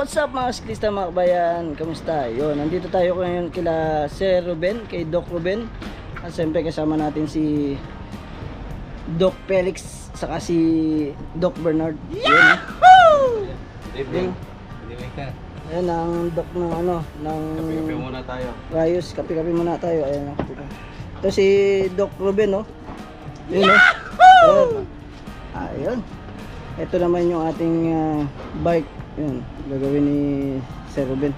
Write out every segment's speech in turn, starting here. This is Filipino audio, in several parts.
what's up mga siklista mga kabayan? Kamusta? Yun, nandito tayo ngayon kila Sir Ruben, kay Doc Ruben. At siyempre kasama natin si Doc Felix, saka si Doc Bernard. Yahoo! Evening. Evening ka. Ayan ang Doc ng ano, ng Kape-kape muna tayo. Rayos, kape-kape muna tayo. Ayan, ito si Doc Ruben, no? Yun, no? Ayun. Ito naman yung ating bike. Yun, gagawin ni Sir Ruben.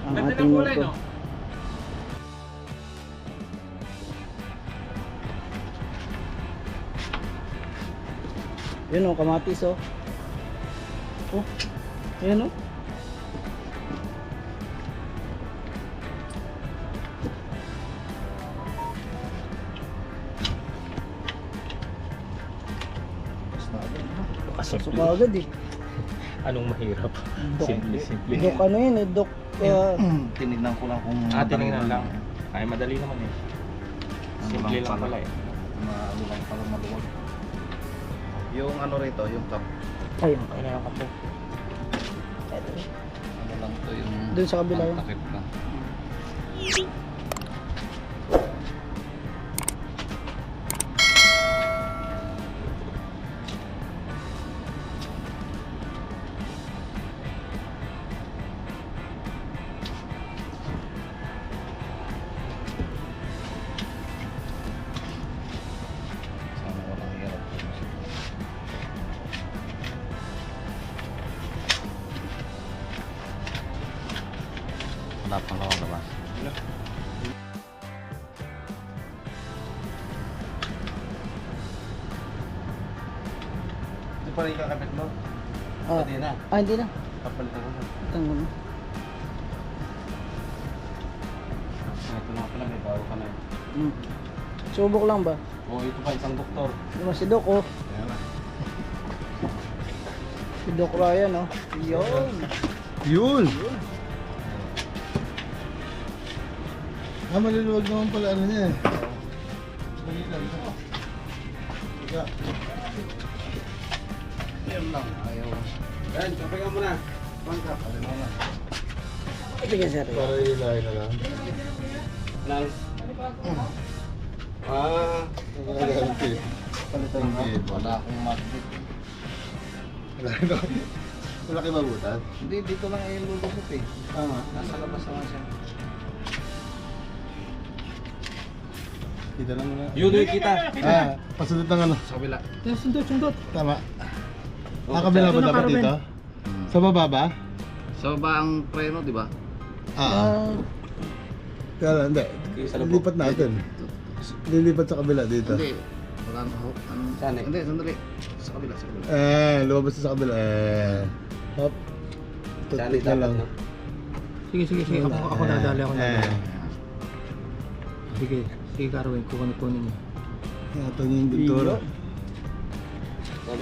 Ang ating motor. Yun o, kamatis o. Oh, ayan o. Pasok agad eh. Anong mahirap? Simple. Dok ano yun eh, Dok. Tinignan ko lang kung Tinignan lang. Ay, madali naman eh. Simple lang pala eh. Ano lang pala maluwag. Yung ano rito, yung cup. Ayun. Kailangan ka po. Eto. Ano lang to yung Doon sa kabila yun. takip ka. Sana walang hirap. Wala pang lawang labas. Ito pa rin kakapit mo? Ah, Hindi na. hindi na. Kapalitan ko na. Tango na. Ito na pala, may bago ka na. Subok lang ba? Oh, ito pa isang doktor. Yung si Doc oh. Ayan na. Si Doc Ryan oh. Yun. Yun! Maluluwag naman pala ano niya eh. Teka. Yan lang. Ayaw. Ayan, kapag mo na. Pangka. Alin mo na. Sige sir. Para ilahin na lang. Nice. Nagaganti. Palitan mo. Wala akong magnet. Malaki ba butas? Hindi, dito lang ay lulusot eh. Tama. Nasa labas naman siya. Kita lang muna. Yun, kita. Pasunod ng ano. Sa kabila. Sundot. Tama. Kabila ba dapat dito? Sa baba ba? Sa baba ang preno, di ba? Kaya lang, hindi. Lilipat natin. Lilipat sa kabila dito. Hindi. Wala na ho. Saan eh? Hindi, sandali. Sa kabila, sa kabila. Lumabas na sa kabila. Hop. Tutut na lang. Sige. Ako nadali ako nadali. Eh. Sige Carwin, kukunin niyo. Ito niya yung bintura. Ikot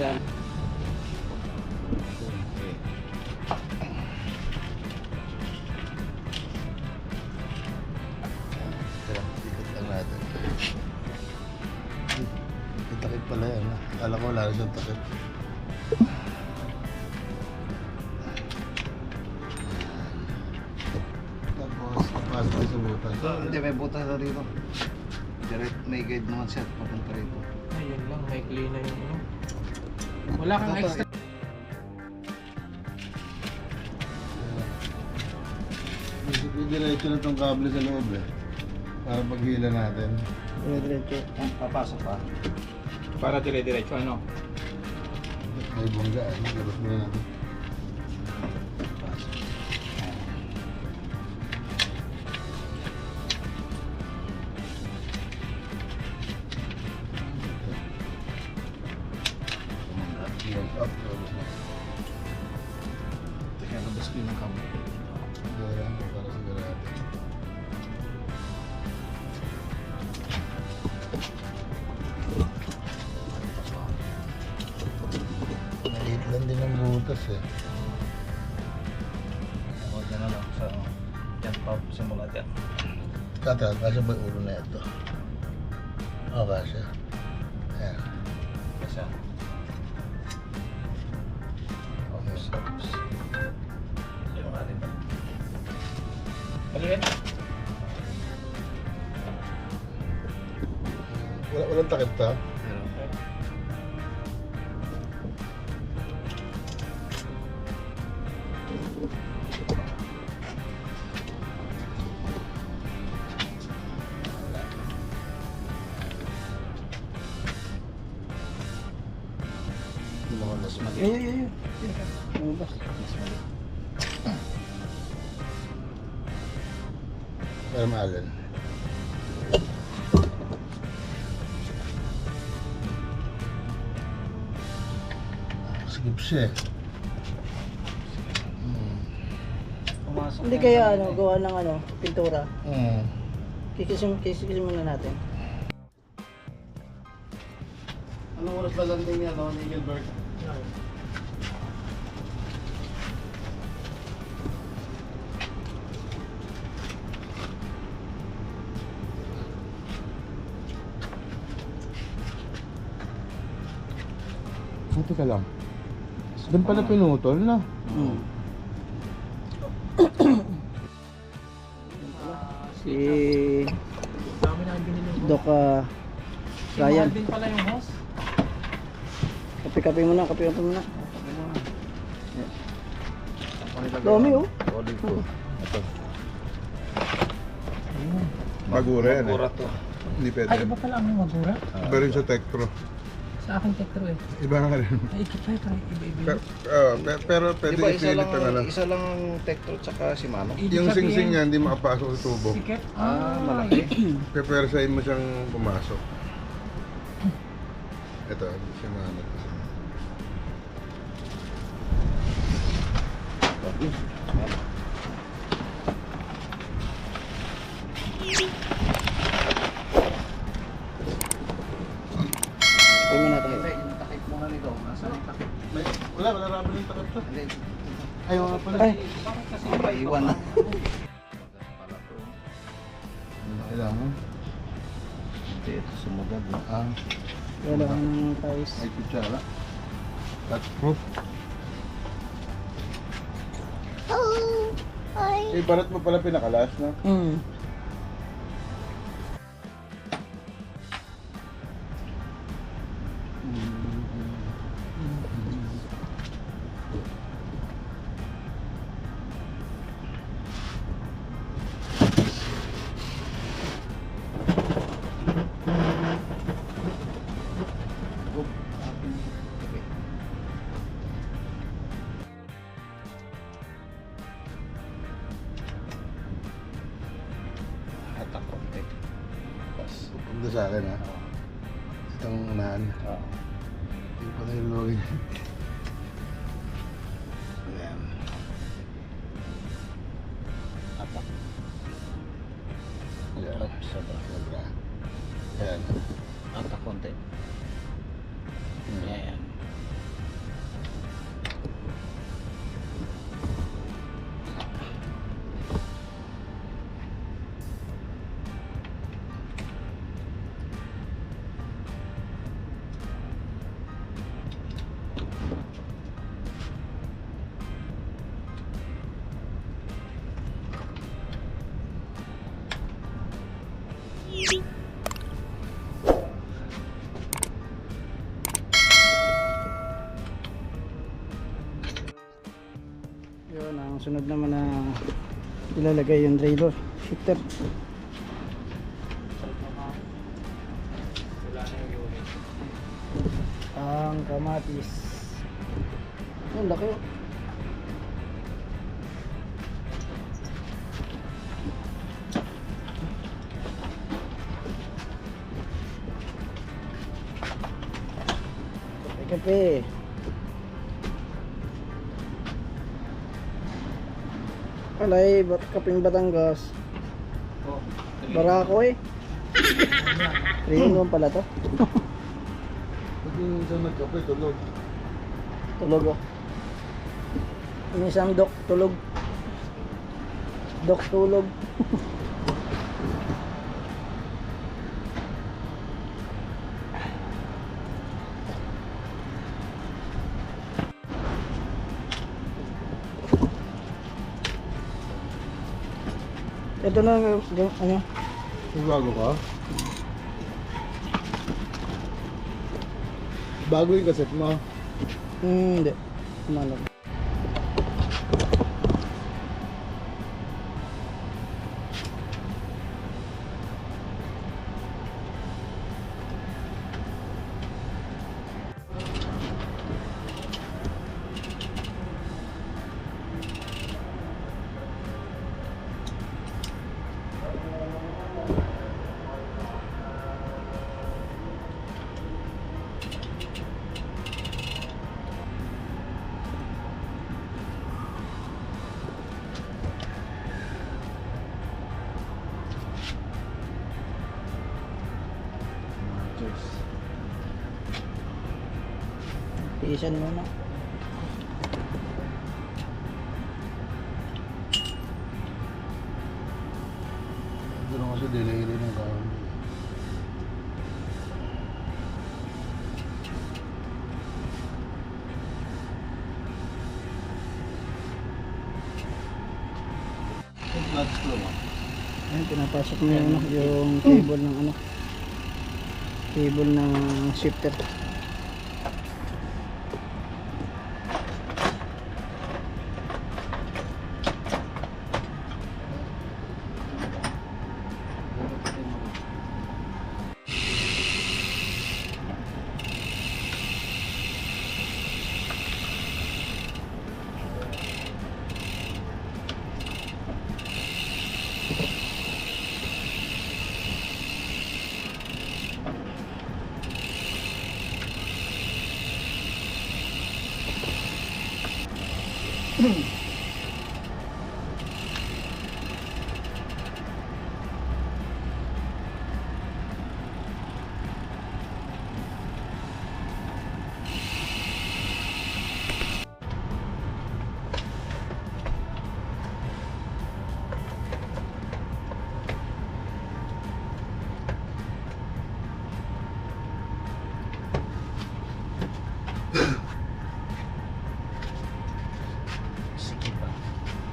lang natin. May takip pala yan. Akala ko wala na siyang takip. Tapos, napasok tayo sa butas. Hindi, may butas na rito. Direct, may guide naman siya. Papunta rito. Ayun lang, may clean na yung ano. Wala kang extra. Diretso na itong kable sa loob eh. Para paghila natin. Diretso. Papasok pa. Para dire-diretso ano. May bongga eh. Labas muna natin. Up. Labas na. Kaya labas ko yung kamay. Ayan, para sigurado. Maliit lang din ang butas eh. Huwag na lang sa jump up simula dyan. Tata, kasi ba ulo na ito? Oo, kasi. Ayan. Kasi Okay. ulit. Walang takip ta? Ay. Lumabas. Para maalan. Skip siya eh. Pumasok Hindi yan. kaya gawa ng pintura. Hmm. Kikisim muna natin. Anong oras ba landing niya, no, ni Gilbert? Buti ka lang. Doon pala pinutol na. Hmm. Si Dami na binili yung Doc Mahal Ryan. din pala yung hose. Kape muna. Dami oh. Olive ko. Ito. Magura yan Mura to. Hindi pwede. Ay, iba pala ang magura. Iba rin sa Tectro. Sa akin Tektro eh. Iba nga rin. Ay, iba. Pero pwede Di ba ipilit ang ano. isa lang ang Tektro tsaka si Mano? Yung sing-sing niya hindi makapasok sa tubo. Sikip? Malaki. Pepersahin mo siyang pumasok. Ito, si Mano. Kape muna tayo. Yung takip muna nito. Nasaan yung takip? Wala rubber yung takip to. Hindi. Ayaw nga pala. Ay, Paiwan na. Kailangan. Hindi, ito sumugad. No? wala ka ng ties. May kutsara. That's proof. Eh, barat mo pala pinakalas, no? Hmm. Hatak konti. Punta sa akin, ha? Itong unahan. Hindi pa tayo login. Ayan. Hatak. Ayan. Sobra. Ayan. Hatak konti. Ayan. Yun, ang sunod naman na ilalagay yung trailer shifter. Wala na yung unit. Ang kamatis. Ang laki oh. Kape. Palay, kaping Batangas. Oh, Barako eh. 3-in-1 pala to. Pag yung isang nagkape, tulog. Tulog oh. Yung isang dok tulog. Dok tulog. Ito na, ano? Bago ka? Bago yung kaset mo. Hindi. Kumala. Tiisan mo na. Doon kasi delay rin ang kawan. Ayun, pinapasok mo yung, ano, yung cable ng ano. Cable ng shifter.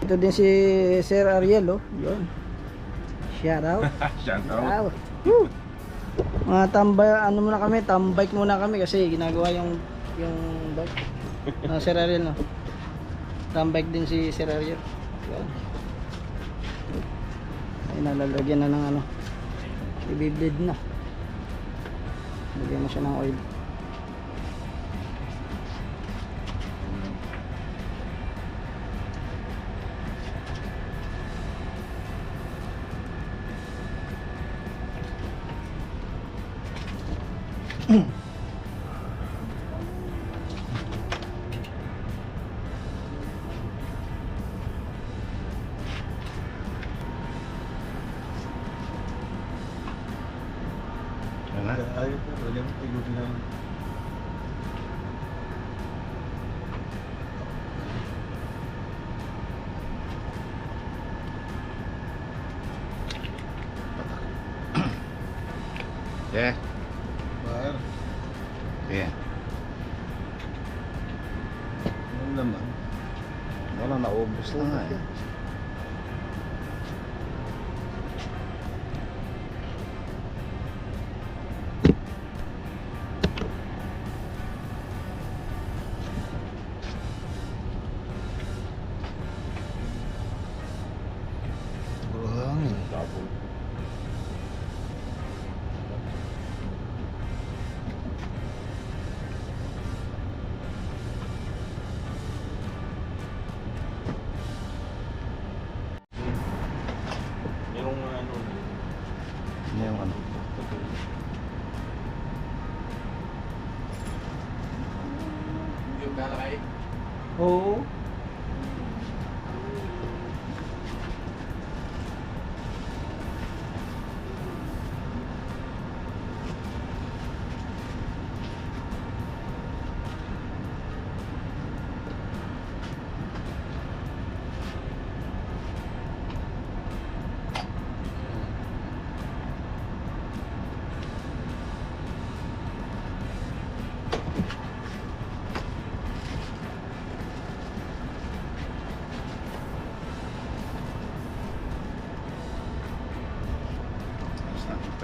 Ito din si Sir Ariel, oh. Yun. Shout out. Shout Shout out. out. Woo! Mga tambay, ano muna kami, tambike muna kami kasi ginagawa yung bike. Sir Ariel, no. Tambike din si Sir Ariel. Yun. Ay, nalalagyan na ng ano. I-bleed na. Lagyan mo siya ng oil. Ayun po, wala mo tigod lang. Yeah. Bar, Yeah. ano naman? Wala, naubos na nga eh. Puro hangin. Merong ano, Ano yung ano? Yung galakay. Oo.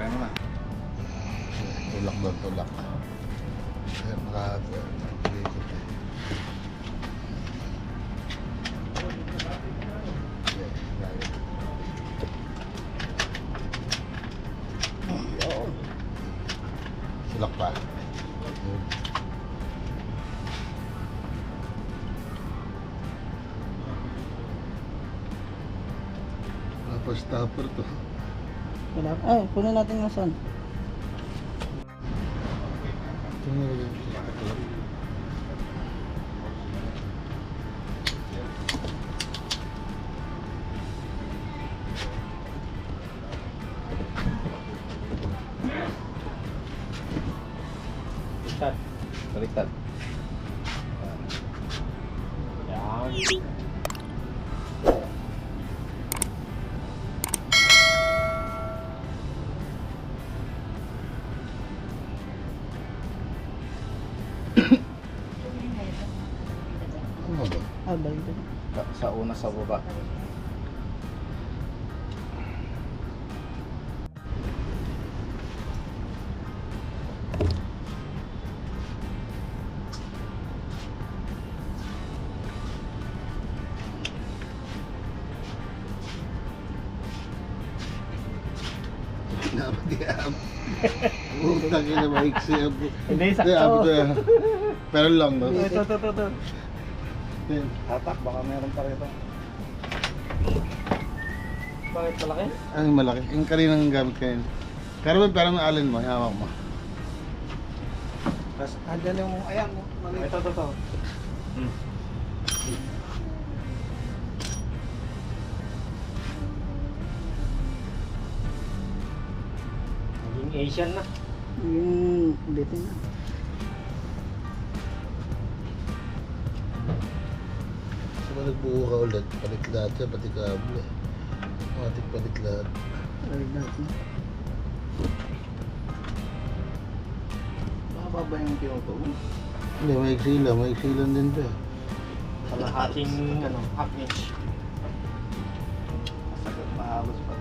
Pwede na. Tulak doon, tulak. Kaya naka-ikot eh. Okay, lagi. Tulak pa. Yun. Tapos stopper to. Wala. Ay, kunin natin yung saan. Baliktad. Baliktad. Yan. Ano ba? Ah, balik din. Sa una sa baba. Napag-iab. Utang ina maiksi ab. Hindi, Hindi, abot na. Pero lang, no? Ito. Yan. Hatak, baka meron pa rito. Bakit malaki? Ano yung malaki? Yung kaninang gamit kanina. Karabay, parang alin mo, hawak mo. Tapos, andyan yung, ayan, maliit. Ito. Naging Asian na. Yung bitin na. Saka nagbuo ka ulit, palit lahat yan, pati kable. Matik palit lahat. Balik natin. Baka ba yung pinuto mo? Hindi, maiksi lang din to. Kalahating half inch. Sagot mahalos pa.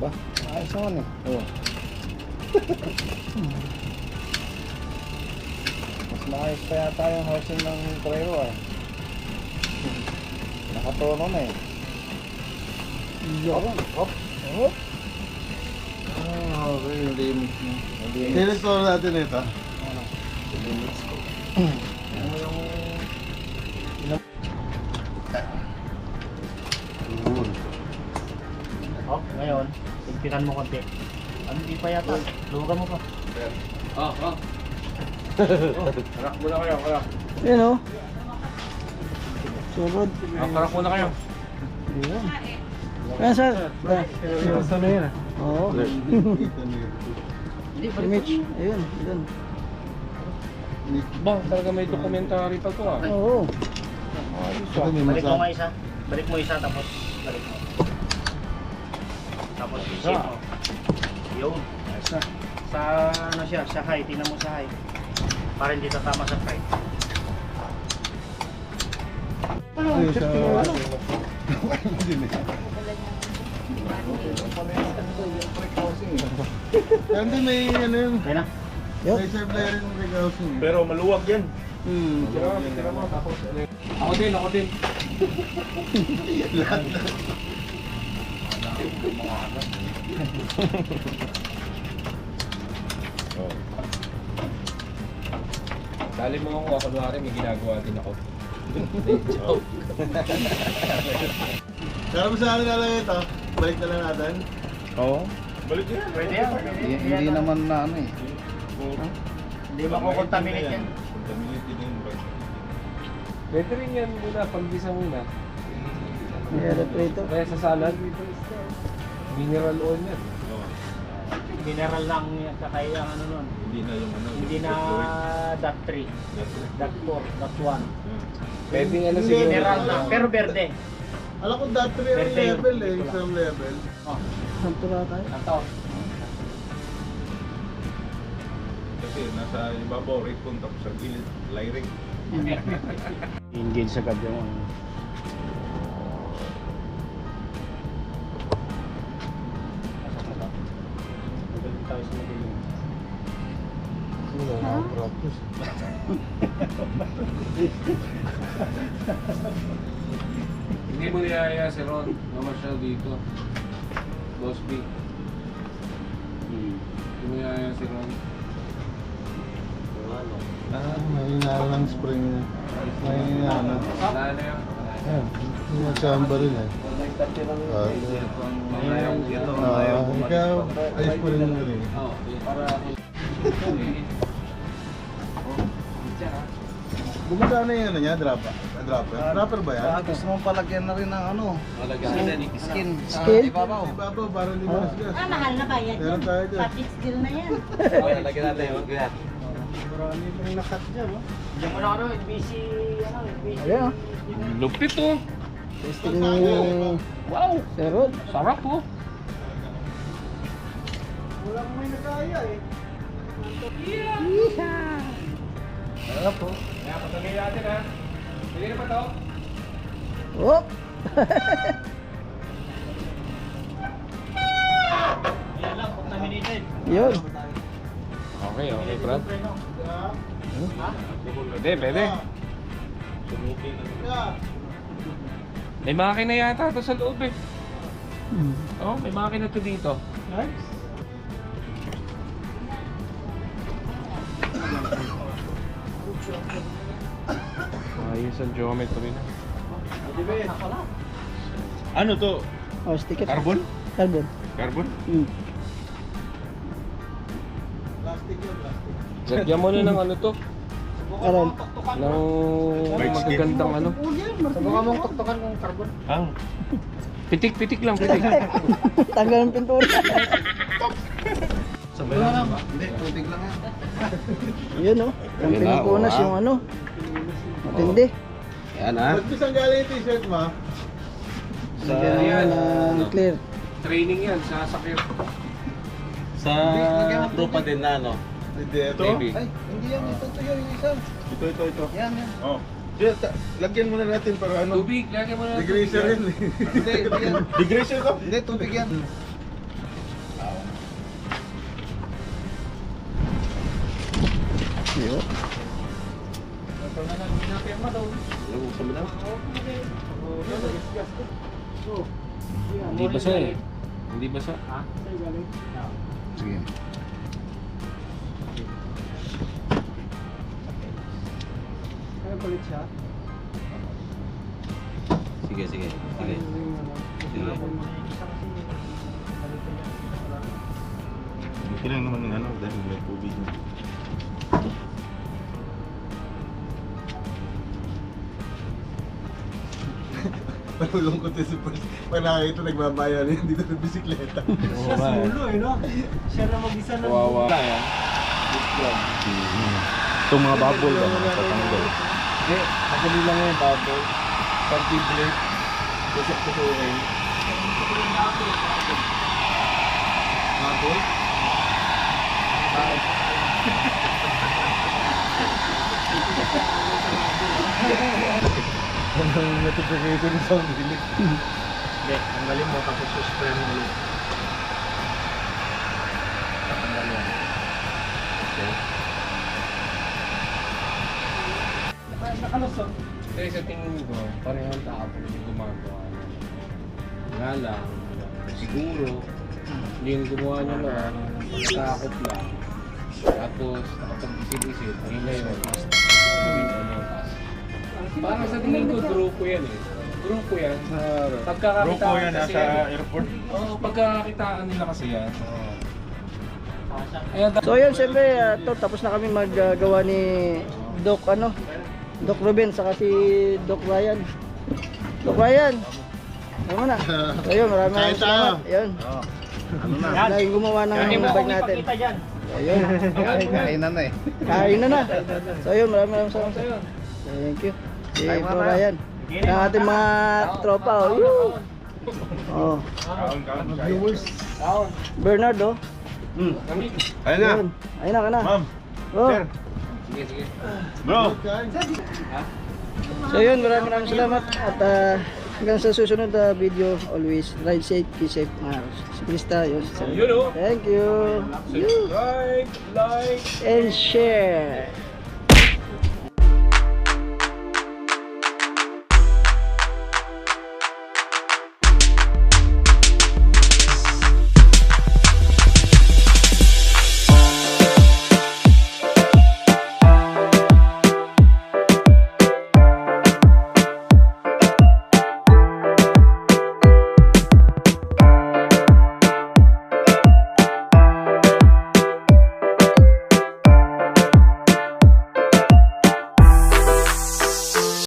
Ba? Ayos naman eh. Oo. Mas maayos pa yata yung housing ng Trero eh. Nakatono na eh. Yun. Hop. Hop. Ah, okay, yung limit mo. Yung limit. Tinitoro natin ito. Ano? Yung limits ko. Ano yung... Yun. Oh, ngayon, tigpitan mo konti. Ano, hindi pa yata. Luwagan mo pa. Karak muna kayo, karak. Yun o. Surod. Karak muna kayo. Yun. Kaya sir. Basta na yun ah. Oo. Kita niyo. Image. Ayun. Yun. Bang, talaga may documentary pa to ah. Oo. Ito may Balik mo nga massage. isa. Balik mo isa tapos balik mo. Tapos isip mo. Yun. Sa ano siya, sa high. Tingnan mo sa high. Para hindi tatama sa high. Ay, sa... Din eh. Hindi, may ano yun. Okay na? Yun. May serve layer yung rig housing. Pero maluwag yan. Tira mo, tapos ano yun. Ako din. lahat. Dali mo ako, kunwari may ginagawa din ako. Joke. Kaya mo sa akin nalang ito, balik na lang natin. Oo. Balik yan. Pwede yan. Hindi naman na ano eh. Hindi makukontaminate yan. Better rin yan muna, pag-gisa muna. May aeroplator. Kaya sa salad, mineral oil yan. Mineral lang yan. Kakaya ang ano nun. Hindi na dot 3. Dot 4. Dot 1. Pwede ano siguro. Mineral lang. Pero verde. Alam ko dati may Pwede yun. level eh, isang level. Oh. Santura tayo. Ito. Kasi nasa ibabaw, rate kung tapos sa gilid, liring. Engage agad yung Nakapractice. Hindi mo niyaya si Ron. Mamasyal dito. Boss B. Hindi mo niyaya si Ron. Mahina lang spring niya. Mahina na. Wala na yun. Ayan, magsamba rin eh. Ikaw, ayos pa rin mo rin. Gumagana yung ano niya, dropper? Dropper ba yan? Gusto mong palagyan na rin ng ano? Skin. Skin? Ibabaw. Ibabaw, parang hindi mo nasgas. Mahal na bayad Meron yun. tayo dyan. Pati skill na yan. Marami pang nakat dyan, no? Diyan mo na ano, NBC, NBC. Ayan oh. Lupit oh. Testing ni Wow. Sir Rod. Sarap oh. Walang may nagaya eh. Sarap oh. Kaya patuloy natin ha. Pwede na pa to? Oh! Yan lang, contaminated. Yun. Okay, okay, Brad. Pwede. May makina yata ito sa loob eh. Oh, may makina to dito. Nice. Ayos ang geometry na. Ano to? Oh, sticker. Carbon? Carbon. Carbon? Lagyan mo na ng ano to. Alam. Ng magagandang ano. Subukan mong tuktukan ng carbon. Ang? Pitik lang, pitik. Tanggal ng pintura. Sabay lang. Hindi, tubig lang yan. Yun oh. Yung Yun na, pinupunas oh, yung ano. Matindi. Yan ha. Ba't saan galing yung t-shirt mo? Sa Yan, clear. training yan sa sakit. Sa tropa din na, no? Hindi, ito. Maybe. Ay, hindi yan. Ito yung isa. Ito. Yan, yan. Oh. Lagyan muna natin para ano. Tubig, lagyan mo na. Degreaser rin eh. Hindi, hindi yan. Degreaser ko? Hindi, tubig yan. Yun. Ito na lang, pinapirma daw. Hindi basa eh. Hindi basa. Ha? Sa'yo galing? Sige. Kaya palit siya. Sige. Sige. Hindi lang naman ng ano dahil may tubig na. Malulungkot yung si Pers. Pag nakakita nagbabayan yun dito ng bisikleta. Siya sa ulo eh, no? Siya na mag-isa na. Kawawa. Itong mga bubble ba? Tatanggal. Hindi, madali lang yan, bubble. Pag-blade, tusok-tusukin. Bubble? Anong notification sa ulit? Hindi, tanggalin mo tapos suspend mo ulit. Tanggal yan. Nakalusot. Kasi sa tingin ko, parehong tao yung gumagawa niya. Nga lang, siguro, yung gumawa niya noon, takot lang. Tapos, nakapag-isip-isip, ayun na yun, mas parang sa tingin ko, grupo yan eh. Grupo yan. Pagkakakitaan Grupo yan kasi nasa yan. airport. Oo, pagkakakitaan nila kasi yan. Ayan, So yun, siyempre, to, tapos na kami maggawa ni Doc, Doc Ruben, saka si Doc Ryan. Doc Ryan! Ano na? So yun, maraming salamat. Yun. Ano na? Yan. Laging gumawa ng Hindi mo bike kung natin. ipakita dyan. Ayun. Kainan na eh. Kain na. So yun, maraming salamat sa iyo. Thank you. Si Bro Ryan. Ang ating mga tropa, oh. Woo! Oh. Viewers. Bernard, oh. Ayun na. Ayun. Ayun na ka na. Ma'am. Oh. Sir. Bro. So yun, maraming salamat at Hanggang sa susunod na video, always ride safe, keep safe, mga Chris tayo. You know. Thank you. Subscribe, like, And share.